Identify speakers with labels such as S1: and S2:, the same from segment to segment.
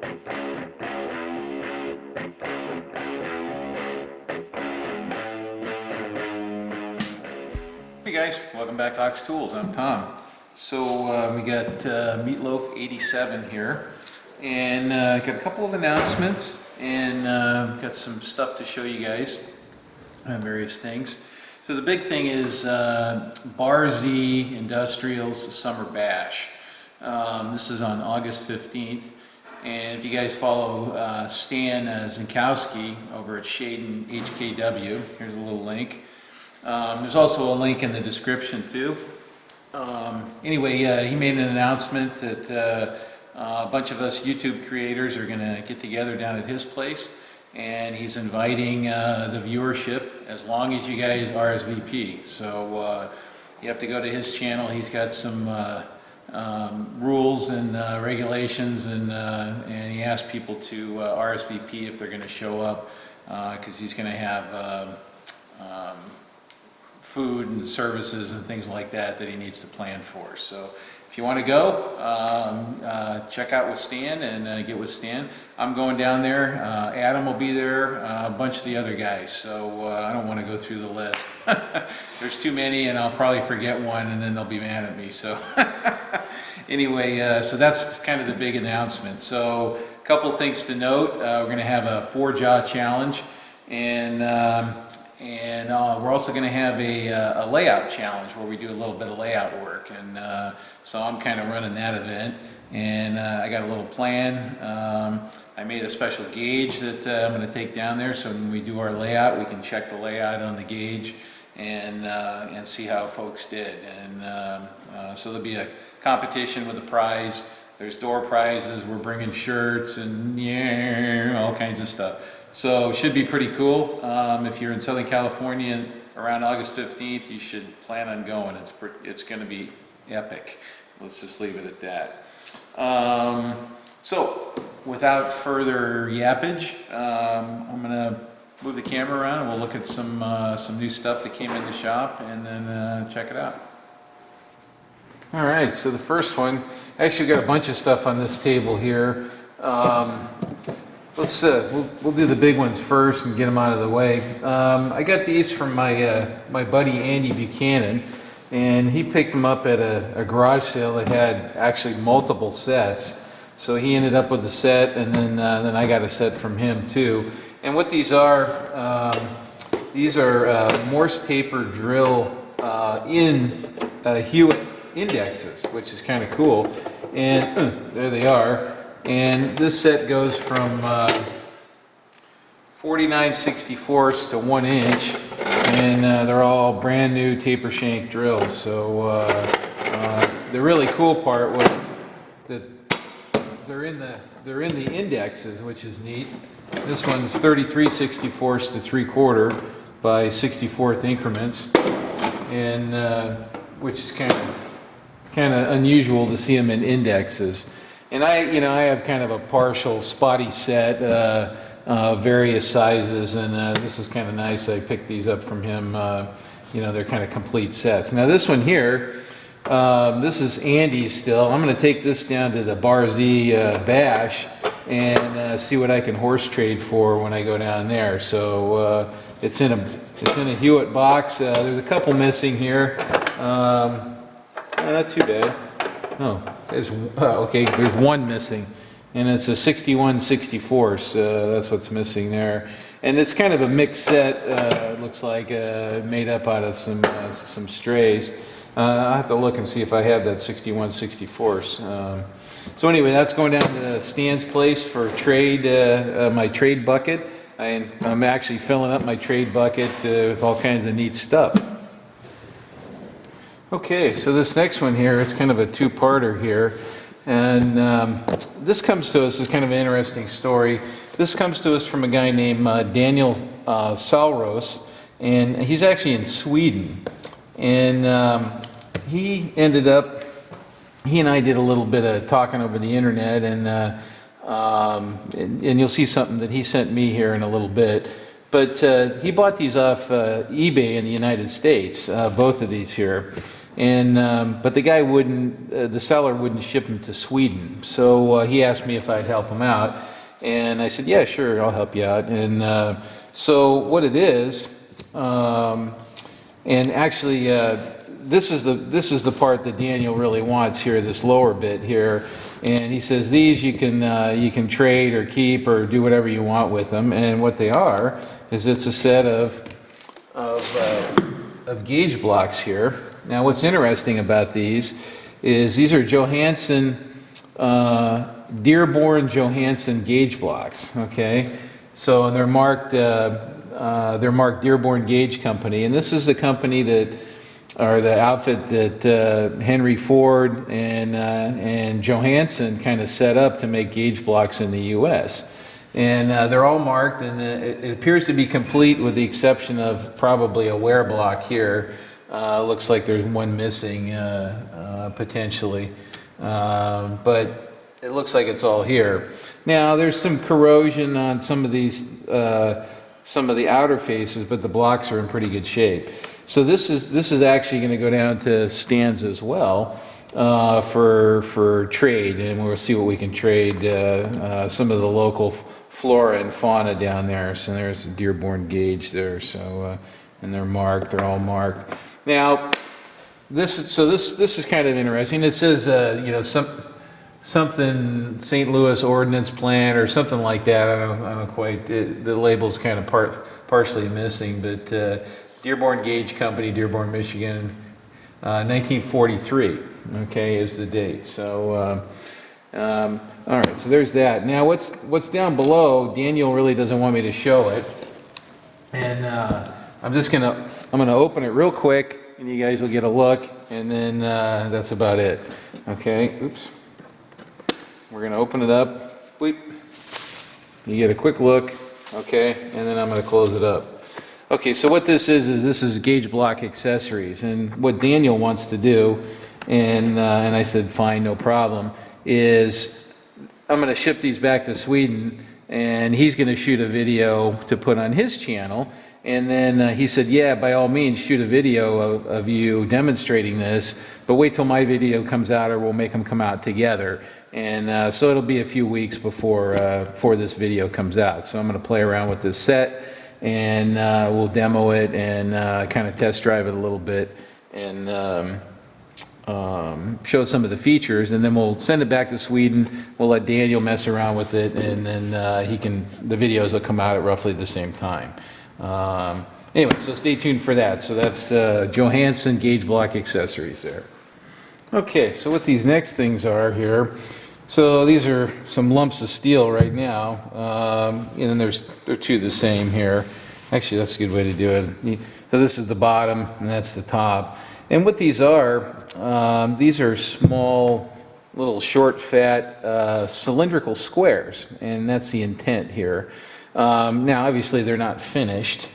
S1: Hey guys, welcome back to Ox Tools. I'm Tom. So we got Meatloaf 87 here, and got a couple of announcements, and got some stuff to show you guys on various things. So the big thing is Bar Z Industrial's Summer Bash. This is on August 15th, and if you guys follow Stan Zinkowski over at Shaden HKW, here's a little link. There's also a link in the description too. Anyway, he made an announcement that a bunch of us YouTube creators are going to get together down at his place, and he's inviting the viewership as long as you guys RSVP. So you have to go to his channel. He's got some rules and regulations, and he asked people to RSVP if they're going to show up, because he's going to have food and services and things like that he needs to plan for. So if you want to go, check out with Stan and get with Stan. I'm going down there. Adam will be there, a bunch of the other guys, so I don't want to go through the list. There's too many, and I'll probably forget one, and then they'll be mad at me. So anyway, so that's kind of the big announcement. So a couple of things to note. We're going to have a 4-jaw challenge, and we're also going to have a layout challenge where we do a little bit of layout work, and so I'm kind of running that event, and I got a little plan. I made a special gauge that I'm going to take down there, so when we do our layout, we can check the layout on the gauge and see how folks did. And so there'll be a competition with a prize. There's door prizes. We're bringing shirts and all kinds of stuff. So it should be pretty cool. If you're in Southern California around August 15th, you should plan on going. It's going to be epic. Let's just leave it at that. So without further yappage, I'm going to move the camera around, and we'll look at some new stuff that came in the shop, and then check it out. All right, so the first one, I actually got a bunch of stuff on this table here. Let's we'll do the big ones first and get them out of the way. I got these from my buddy Andy Buchanan, and he picked them up at a garage sale that had actually multiple sets. So he ended up with a set, and then I got a set from him too. And what these are Morse Taper drill in Hewitt indexes, which is kind of cool. And there they are. And this set goes from 49/64 to 1 inch, and they're all brand new taper shank drills. So the really cool part was that they're in the indexes, which is neat. This one's 33/64 to 3/4 by 64th increments, and which is kind of unusual to see them in indexes. And I have kind of a partial spotty set, various sizes, and this is kind of nice. I picked these up from him. They're kind of complete sets. Now this one here, this is Andy's still. I'm going to take this down to the Bar Z Bash and see what I can horse trade for when I go down there. So it's in a Hewitt box. There's a couple missing here. Not too bad. Oh, okay, there's one missing, and it's a 61/64, so that's what's missing there. And it's kind of a mixed set, it looks like, made up out of some strays. I'll have to look and see if I have that 61/64. So anyway, that's going down to Stan's place for trade, my trade bucket. I'm actually filling up my trade bucket with all kinds of neat stuff. Okay, so this next one here, it's kind of a two-parter here, and this comes to us, is kind of an interesting story. This comes to us from a guy named Daniel Salros, and he's actually in Sweden, and he and I did a little bit of talking over the internet, and you'll see something that he sent me here in a little bit. But he bought these off eBay in the United States, both of these here. And but the guy wouldn't, the seller wouldn't ship them to Sweden. So he asked me if I'd help him out, and I said, yeah, sure, I'll help you out. And so what it is, and actually this is the part that Daniel really wants here, this lower bit here. And he says these you can trade or keep or do whatever you want with them. And what they are is it's a set of gauge blocks here. Now what's interesting about these is these are Johansson, Dearborn Johansson gauge blocks. Okay, so they're marked Dearborn Gauge Company, and this is the company that, or the outfit that Henry Ford and Johansson kind of set up to make gauge blocks in the U.S. And they're all marked, and it appears to be complete with the exception of probably a wear block here. Looks like there's one missing potentially, but it looks like it's all here. Now there's some corrosion on some of these, some of the outer faces, but the blocks are in pretty good shape. So this is actually going to go down to Stan's as well for trade, and we'll see what we can trade some of the local flora and fauna down there. So there's a Dearborn gauge there. So and they're marked. They're all marked. Now this is kind of interesting. It says you know, something St. Louis Ordnance Plant or something like that. I don't quite. The label's kind of partially missing, but. Dearborn Gauge Company, Dearborn, Michigan, 1943, okay, is the date. So, all right, so there's that. Now, what's down below, Daniel really doesn't want me to show it. And I'm gonna open it real quick, and you guys will get a look, and then that's about it. Okay, oops. We're gonna open it up, bleep. You get a quick look, okay, and then I'm gonna close it up. Okay, so what this is gauge block accessories, and what Daniel wants to do, and I said fine, no problem, is I'm going to ship these back to Sweden, and he's going to shoot a video to put on his channel, and then he said, yeah, by all means, shoot a video of you demonstrating this, but wait till my video comes out, or we'll make them come out together. And so it'll be a few weeks before this video comes out. So I'm going to play around with this set, and we'll demo it and kind of test drive it a little bit and show some of the features, and then we'll send it back to Sweden. We'll let Daniel mess around with it, and then the videos will come out at roughly the same time. Anyway, so stay tuned for that. So that's Johansson gauge block accessories there. Okay, so what these next things are here. So these are some lumps of steel right now, and they're two the same here. Actually, that's a good way to do it. So this is the bottom, and that's the top. And what these are small, little short, fat, cylindrical squares, and that's the intent here. Now, obviously, they're not finished,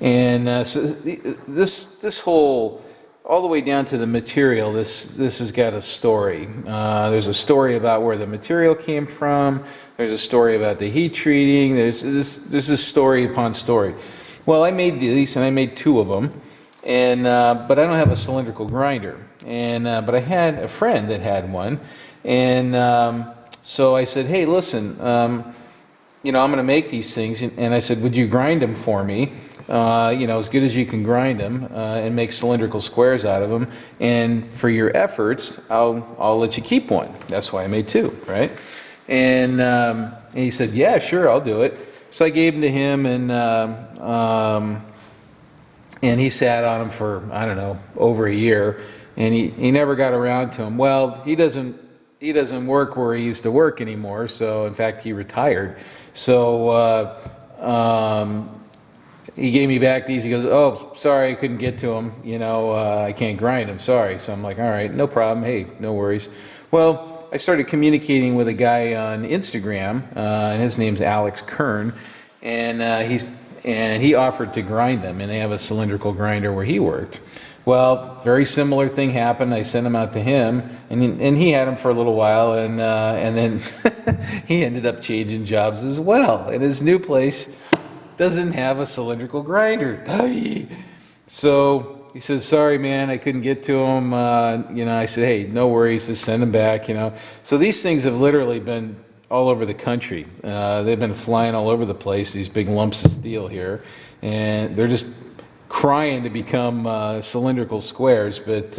S1: and so this whole, all the way down to the material, this has got a story. There's a story about where the material came from. There's a story about the heat treating. There's this story upon story. Well, I made these, and I made two of them, and but I don't have a cylindrical grinder. And but I had a friend that had one, and so I said, hey, listen, you know, I'm going to make these things, and I said, would you grind them for me? You know, as good as you can grind them and make cylindrical squares out of them. And for your efforts, I'll let you keep one. That's why I made two, right? And he said, yeah, sure, I'll do it. So I gave them to him, and he sat on them for, I don't know, over a year, and he never got around to them. Well, he doesn't work where he used to work anymore. So in fact, he retired. So he gave me back these. He goes, oh, sorry, I couldn't get to them. You know, I can't grind them. Sorry. So I'm like, all right, no problem. Hey, no worries. Well, I started communicating with a guy on Instagram, and his name's Alex Kern, and he offered to grind them, and they have a cylindrical grinder where he worked. Well, very similar thing happened. I sent them out to him, and he had them for a little while, and then he ended up changing jobs as well. And his new place doesn't have a cylindrical grinder. So he says, sorry, man, I couldn't get to him. You know, I said, hey, no worries, just send him back, you know. So these things have literally been all over the country. They've been flying all over the place, these big lumps of steel here. And they're just crying to become cylindrical squares, but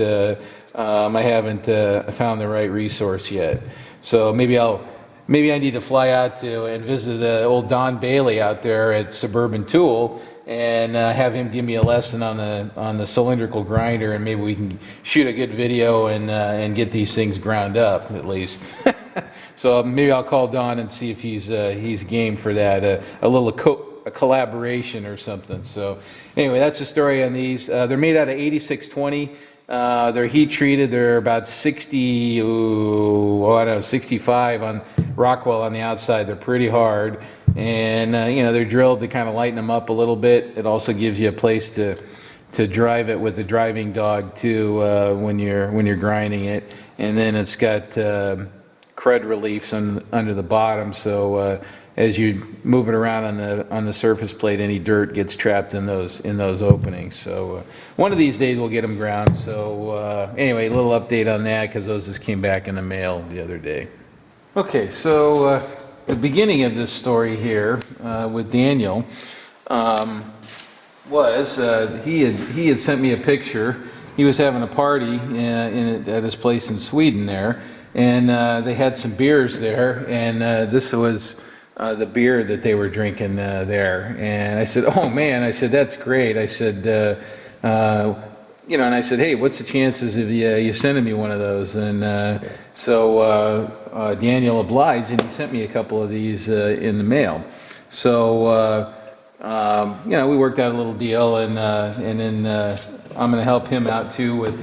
S1: I haven't found the right resource yet. So maybe I need to fly out to and visit old Don Bailey out there at Suburban Tool and have him give me a lesson on the cylindrical grinder, and maybe we can shoot a good video and get these things ground up at least. So maybe I'll call Don and see if he's game for that, a collaboration or something. So anyway, that's the story on these. They're made out of 8620. They're heat treated. They're about 60, I don't know, 65 on Rockwell on the outside. They're pretty hard, and you know, they're drilled to kind of lighten them up a little bit. It also gives you a place to drive it with the driving dog too when you're grinding it. And then it's got crud reliefs under the bottom, so as you move it around on the surface plate, any dirt gets trapped in those openings. So one of these days we'll get them ground. So anyway, a little update on that because those just came back in the mail the other day. Okay, so the beginning of this story here with Daniel was he had sent me a picture. He was having a party at his place in Sweden there, and they had some beers there, and this was the beer that they were drinking there. And I said, oh man, I said, that's great. I said, you know, and I said, hey, what's the chances of you sending me one of those? And so Daniel obliged, and he sent me a couple of these in the mail. So you know, we worked out a little deal, and then I'm going to help him out too with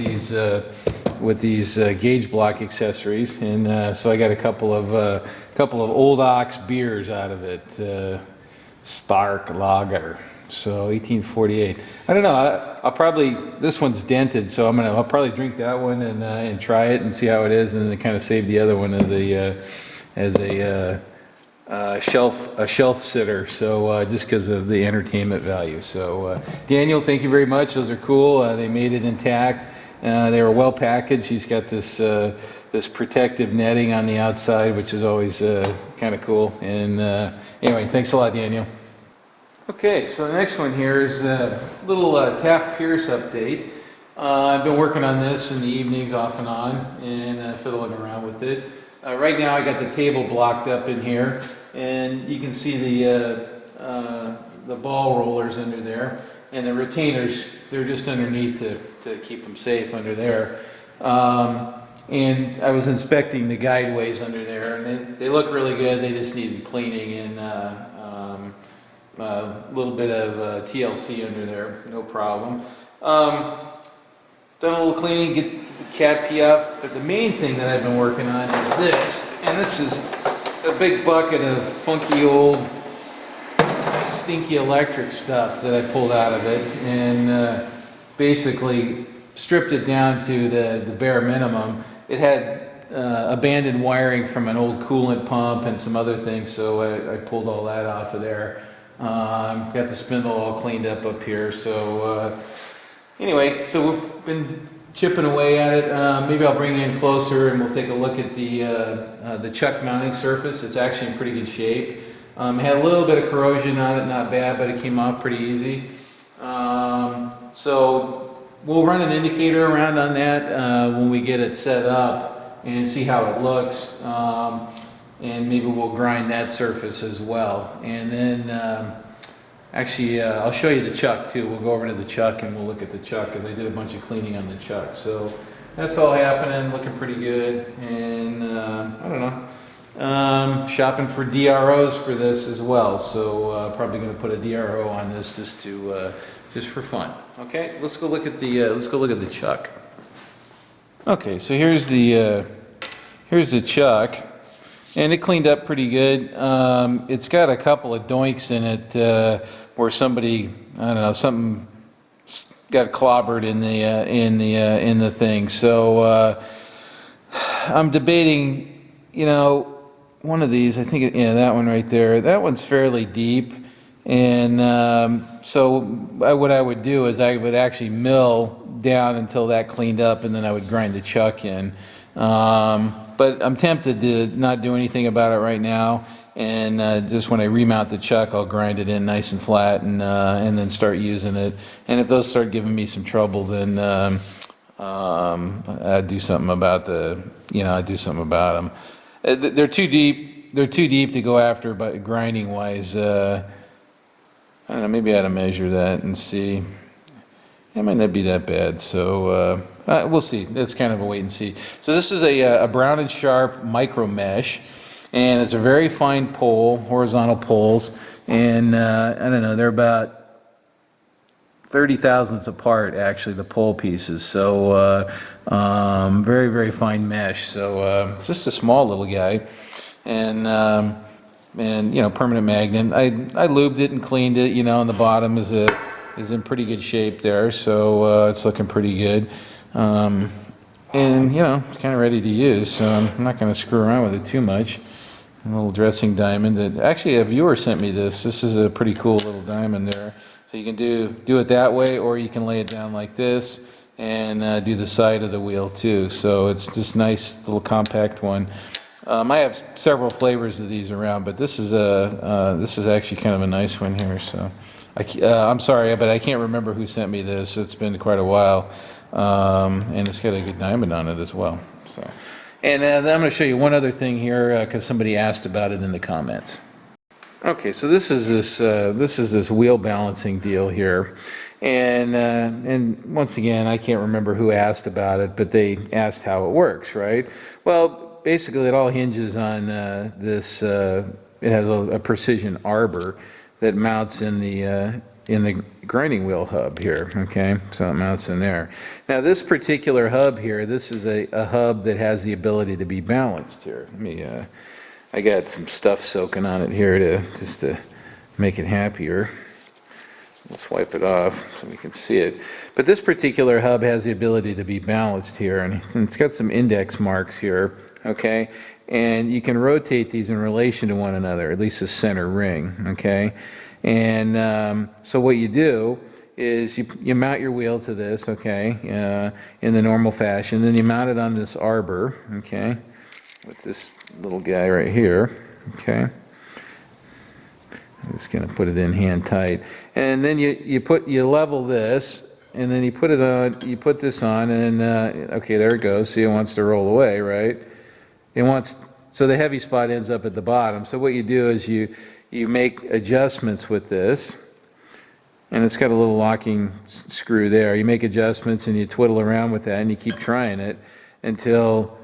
S1: these Gage block accessories, and so I got a couple of Old Ox beers out of it, Stark Lager, so 1848. I don't know. I'll probably, this one's dented, so I'll probably drink that one and try it and see how it is, and then kind of save the other one as a shelf sitter. So just because of the entertainment value. So Daniel, thank you very much. Those are cool. They made it intact. They were well packaged. He's got this protective netting on the outside, which is always kind of cool. And anyway, thanks a lot, Daniel. Okay, so the next one here is a little Taft Peirce update. I've been working on this in the evenings off and on, and fiddling around with it. Right now I got the table blocked up in here, and you can see the ball rollers under there, and the retainers, they're just underneath to keep them safe under there. And I was inspecting the guideways under there, and they look really good. They just need cleaning and a little bit of TLC under there, no problem. Done a little cleaning, get the cat pee off, but the main thing that I've been working on is this, and this is a big bucket of funky old stinky electric stuff that I pulled out of it, and basically stripped it down to the bare minimum. It had abandoned wiring from an old coolant pump and some other things, so I pulled all that off of there. Got the spindle all cleaned up here, so anyway, so we've been chipping away at it. Maybe I'll bring you in closer and we'll take a look at the chuck mounting surface. It's actually in pretty good shape. It had a little bit of corrosion on it, not bad, but it came out pretty easy. So we'll run an indicator around on that when we get it set up and see how it looks. And maybe we'll grind that surface as well. And then actually, I'll show you the chuck too. We'll go over to the chuck and we'll look at the chuck, because I did a bunch of cleaning on the chuck. So that's all happening, looking pretty good. And I don't know, shopping for DROs for this as well. So probably going to put a DRO on this just for fun. Okay, let's go look at the chuck. Okay, so here's the chuck. And it cleaned up pretty good. It's got a couple of doinks in it where somebody, I don't know, something got clobbered in the thing. So I'm debating, you know, one of these. I think, yeah, that one right there. That one's fairly deep, And so what I would do is I would actually mill down until that cleaned up, and then I would grind the chuck in. But I'm tempted to not do anything about it right now, and just when I remount the chuck, I'll grind it in nice and flat, and then start using it. And if those start giving me some trouble, then I'd do something about I'd do something about them. They're too deep. They're too deep to go after, but grinding wise, I don't know. Maybe I ought to measure that and see. It might not be that bad. So we'll see. It's kind of a wait and see. So this is a brown and sharp micro mesh, and it's a very fine pole, horizontal poles, and I don't know. They're about 30 thousandths apart, actually, the pole pieces. So very, very fine mesh. So it's just a small little guy, and permanent magnet. I lubed it and cleaned it, and the bottom is in pretty good shape there, so it's looking pretty good. And it's kind of ready to use, so I'm not going to screw around with it too much. A little dressing diamond. Actually, a viewer sent me this. This is a pretty cool little diamond there. So you can do it that way, or you can lay it down like this and do the side of the wheel too. So it's just nice little compact one. I have several flavors of these around, but this is actually kind of a nice one here. So I'm sorry, but I can't remember who sent me this. It's been quite a while, and it's got a good diamond on it as well. So, and then I'm going to show you one other thing here because somebody asked about it in the comments. Okay, so this is this wheel balancing deal here, and once again, I can't remember who asked about it, but they asked how it works, right? Well, basically, it all hinges on this. It has a precision arbor that mounts in the grinding wheel hub here. Okay, so it mounts in there. Now, this particular hub here, this is a hub that has the ability to be balanced here. Let me. I got some stuff soaking on it here to make it happier. Let's wipe it off so we can see it. But this particular hub has the ability to be balanced here, and it's got some index marks here. Okay, and you can rotate these in relation to one another, at least the center ring. Okay, and so what you do is you mount your wheel to this, okay, in the normal fashion. Then you mount it on this arbor, okay, with this little guy right here, okay. I'm just going to put it in hand tight, and then you level this, and then you put it on. You put this on, and okay, there it goes. See, it wants to roll away, right? So the heavy spot ends up at the bottom. So what you do is you make adjustments with this, and it's got a little locking screw there. You make adjustments and you twiddle around with that, and you keep trying it until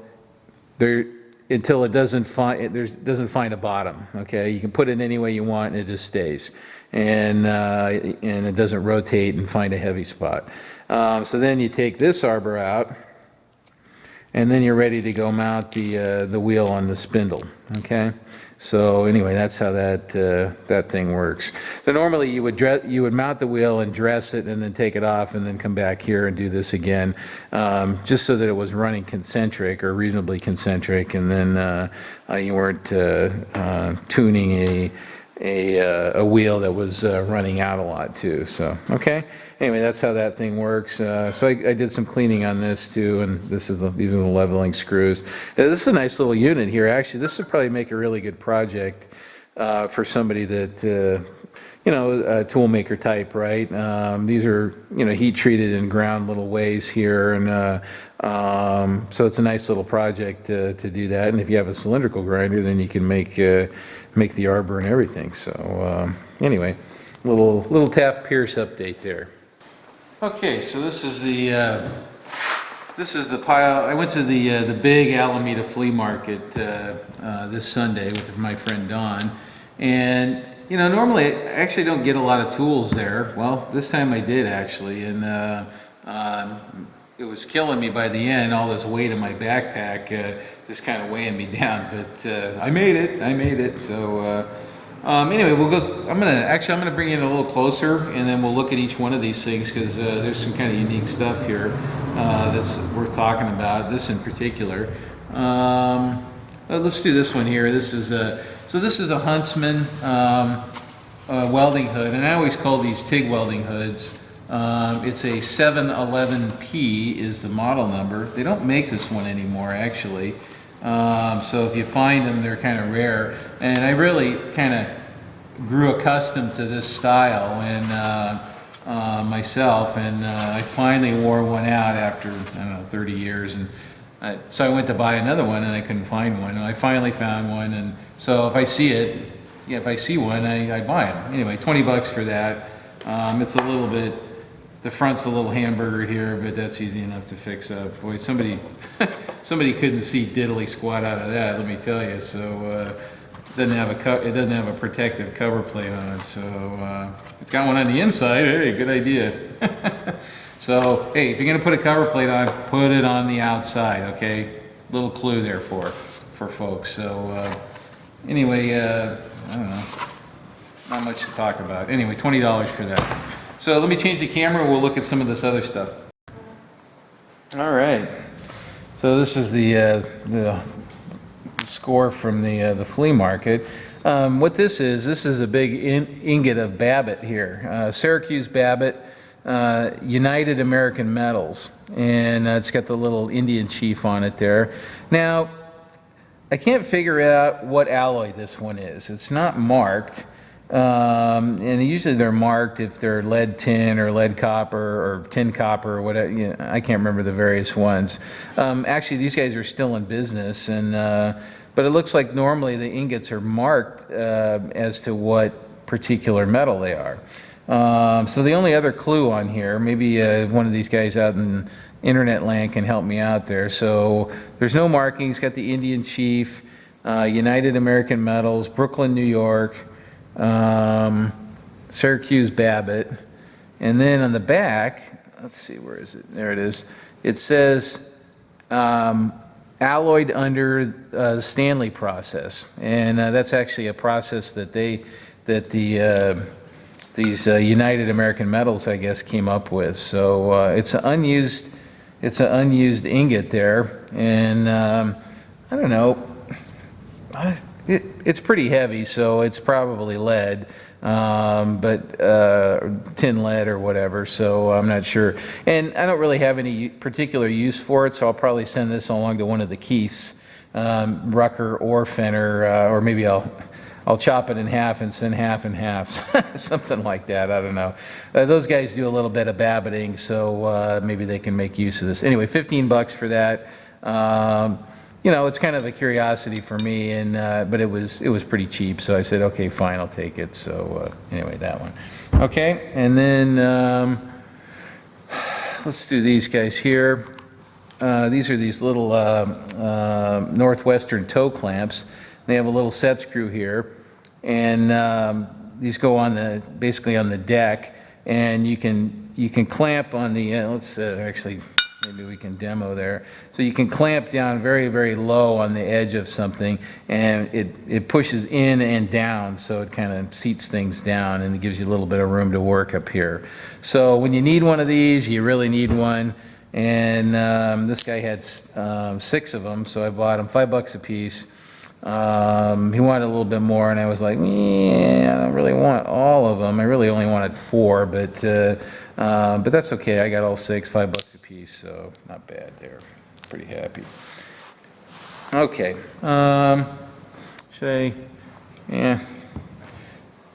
S1: it doesn't find a bottom. Okay, you can put it any way you want, and it just stays, and it doesn't rotate and find a heavy spot. So then you take this arbor out, and then you're ready to go mount the wheel on the spindle. Okay, so anyway, that's how that thing works. So normally you would mount the wheel and dress it, and then take it off, and then come back here and do this again, just so that it was running concentric or reasonably concentric, and then you weren't tuning a wheel that was running out a lot too. So okay, anyway, that's how that thing works. So I did some cleaning on this too, and these are the leveling screws. This is a nice little unit here. Actually, this would probably make a really good project for somebody that tool maker type, right? These are heat treated and ground little ways here, and so it's a nice little project to do that. And if you have a cylindrical grinder, then you can make the arbor and everything. So anyway, little Taft Peirce update there. Okay, so this is the pile. I went to the big Alameda flea market this Sunday with my friend Don, and normally I actually don't get a lot of tools there. Well, this time I did actually, and it was killing me by the end. All this weight in my backpack just kind of weighing me down, but I made it. So anyway, we'll go. I'm gonna bring you in a little closer, and then we'll look at each one of these things because there's some kind of unique stuff here that's worth talking about. This in particular. Let's do this one here. This is a Huntsman welding hood, and I always call these TIG welding hoods. It's a 711P is the model number. They don't make this one anymore, actually. So if you find them, they're kind of rare. And I really kind of grew accustomed to this style and myself, and I finally wore one out after, I don't know, 30 years. And so I went to buy another one, and I couldn't find one. And I finally found one, and so if I see it, yeah, if I see one, I buy them. Anyway, 20 bucks for that. It's a little bit, the front's a little hamburger here, but that's easy enough to fix up. Boy, somebody couldn't see diddly squat out of that, let me tell you. So it doesn't have a protective cover plate on it. So it's got one on the inside. Hey, good idea. So hey, if you're gonna put a cover plate on, put it on the outside. Okay, little clue there for folks. So anyway, I don't know, not much to talk about. Anyway, $20 for that. So let me change the camera, we'll look at some of this other stuff. All right, so this is the score from the flea market. What this is a big ingot of Babbitt here. Syracuse Babbitt, United American Metals, and it's got the little Indian chief on it there. Now, I can't figure out what alloy this one is. It's not marked. And usually they're marked if they're lead tin or lead copper or tin copper or whatever. You know, I can't remember the various ones. Actually, these guys are still in business, and but it looks like normally the ingots are marked as to what particular metal they are. So the only other clue on here, maybe one of these guys out in internet land can help me out there. So there's no markings. Got the Indian Chief, United American Metals, Brooklyn, New York, Syracuse Babbitt, and then on the back, let's see, where is it? There it is. It says alloyed under the Stanley process, and that's actually a process that these United American Metals, I guess, came up with. So it's an unused ingot there, and I don't know. It's pretty heavy, so it's probably lead, but tin lead or whatever, so I'm not sure. And I don't really have any particular use for it, so I'll probably send this along to one of the Keiths, Rucker or Fenner, or maybe I'll chop it in half and send half and half, something like that, I don't know. Those guys do a little bit of babbitting, so maybe they can make use of this. Anyway, 15 bucks for that. You know, it's kind of a curiosity for me, and but it was pretty cheap, so I said, okay, fine, I'll take it. So anyway, that one. Okay, and then let's do these guys here. These are these little Northwestern toe clamps. They have a little set screw here, and these go on basically on the deck, and you can clamp on the let's actually. Maybe we can demo there. So you can clamp down very, very low on the edge of something, and it pushes in and down, so it kind of seats things down, and it gives you a little bit of room to work up here. So when you need one of these, you really need one. And this guy had 6 of them, so I bought them, $5 a piece. He wanted a little bit more, and I was like, yeah, I don't really want all of them. I really only wanted 4, but that's okay. I got all 6, $5 a piece, so not bad there. Pretty happy. Okay. Should I? Yeah.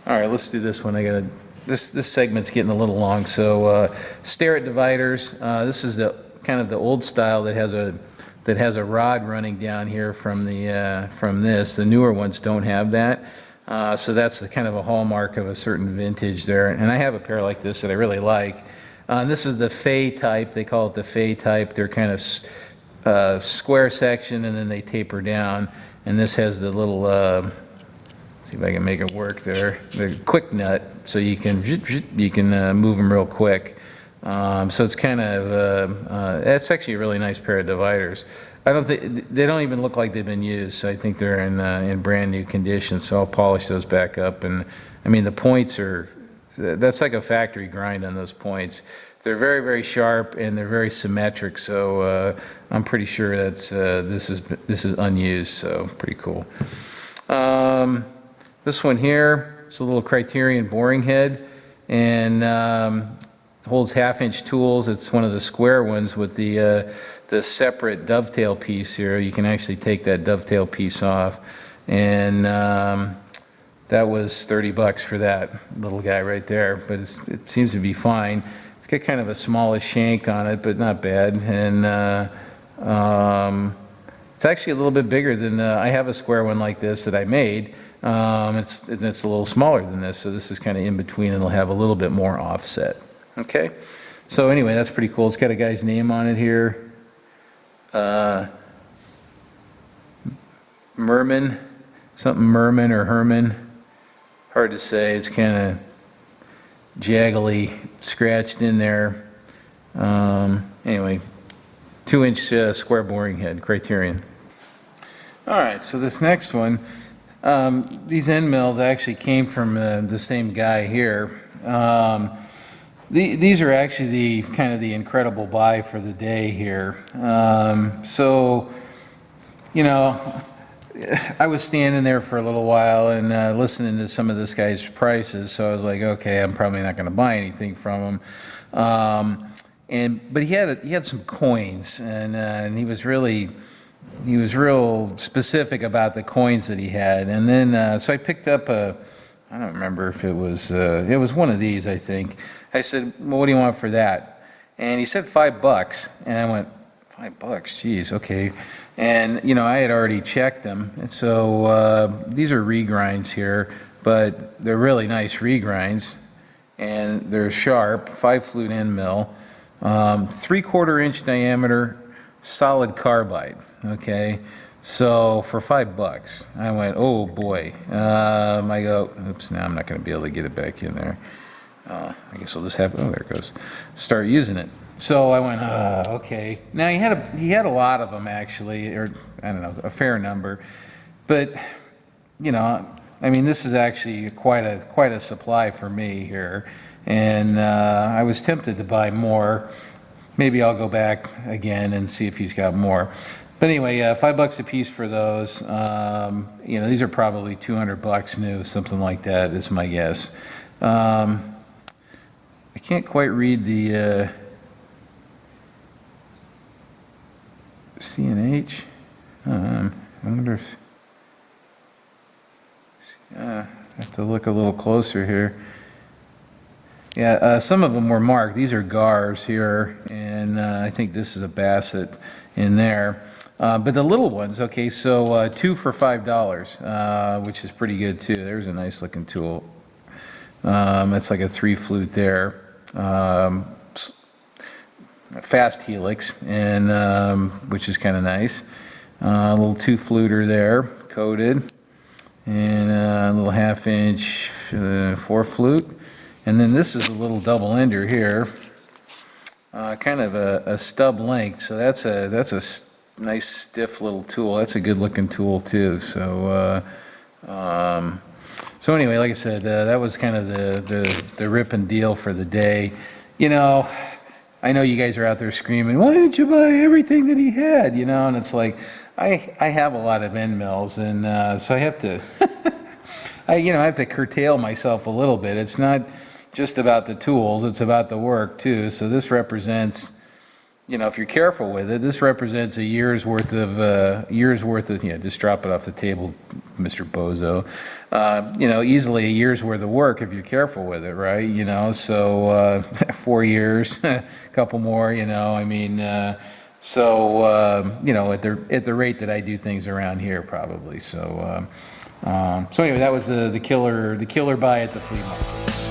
S1: All right. Let's do this one. I gotta. This segment's getting a little long, so stare at dividers. This is the kind of the old style that has a rod running down here from this. The newer ones don't have that. So that's the kind of a hallmark of a certain vintage there. And I have a pair like this that I really like. This is the Faire type. They call it the Faire type. They're kind of square section, and then they taper down. And this has the little, see if I can make it work there, the quick nut, so you can move them real quick. So it's kind of, it's actually a really nice pair of dividers. I don't think, they don't even look like they've been used, so I think they're in brand new condition, so I'll polish those back up. And I mean, the points are, that's like a factory grind on those points. They're very, very sharp, and they're very symmetric, so I'm pretty sure that's, this is unused, so pretty cool. This one here, It's a little Criterion boring head, and holds 1/2-inch tools. It's one of the square ones with the separate dovetail piece here. You can actually take that dovetail piece off, and that was 30 bucks for that little guy right there. But it seems to be fine. It's got kind of a smallish shank on it, but not bad. And it's actually a little bit bigger than I have a square one like this that I made. It's a little smaller than this, so this is kind of in between, and it'll have a little bit more offset. Okay, so anyway, that's pretty cool. It's got a guy's name on it here. Merman, something Merman or Herman. Hard to say. It's kind of jaggly, scratched in there. Anyway, 2-inch square boring head, Criterion. All right, so this next one, these end mills actually came from the same guy here. These are actually the kind of the incredible buy for the day here. So, you know, I was standing there for a little while and listening to some of this guy's prices, so I was like, okay, I'm probably not going to buy anything from him. But he had some coins, and he was real specific about the coins that he had. And then so I picked up I don't remember if it was one of these, I think. I said, well, what do you want for that? And he said $5, and I went, $5, geez, okay. And you know, I had already checked them, and so these are regrinds here, but they're really nice regrinds, and they're sharp, 5-flute end mill, 3/4-inch diameter, solid carbide. Okay, so for $5, I went, oh boy. I go, oops, now I'm not going to be able to get it back in there. I guess I'll just have, oh, there it goes. Start using it. So I went, okay. Now he had a lot of them actually, or I don't know, a fair number, but you know, I mean, this is actually quite a supply for me here, and I was tempted to buy more. Maybe I'll go back again and see if he's got more. But anyway, $5 a piece for those. You know, these are probably 200 bucks new, something like that is my guess. I can't quite read the C&H. I wonder if I have to look a little closer here. Yeah, some of them were marked. These are GARs here, and I think this is a Bassett in there. But the little ones, okay, so 2 for $5, which is pretty good too. There's a nice looking tool. That's like a 3-flute there. Fast helix, and which is kind of nice. A little 2-fluter there, coated, and a little 1/2-inch 4-flute. And then this is a little double ender here, kind of a stub length. So that's a nice stiff little tool. That's a good looking tool too. So so anyway, like I said, that was kind of the rip and deal for the day. You know, I know you guys are out there screaming, why did you buy everything that he had? You know, and it's like, I have a lot of end mills, and so I have to, I have to curtail myself a little bit. It's not just about the tools, it's about the work too. So this represents, you know, if you're careful with it, this represents a year's worth of, yeah, just drop it off the table, Mr. Bozo. You know, easily a year's worth of work if you're careful with it, right? You know, so 4 years, a couple more, you know, I mean, so, you know, at the rate that I do things around here, probably. So, so anyway, that was the killer buy at the flea market.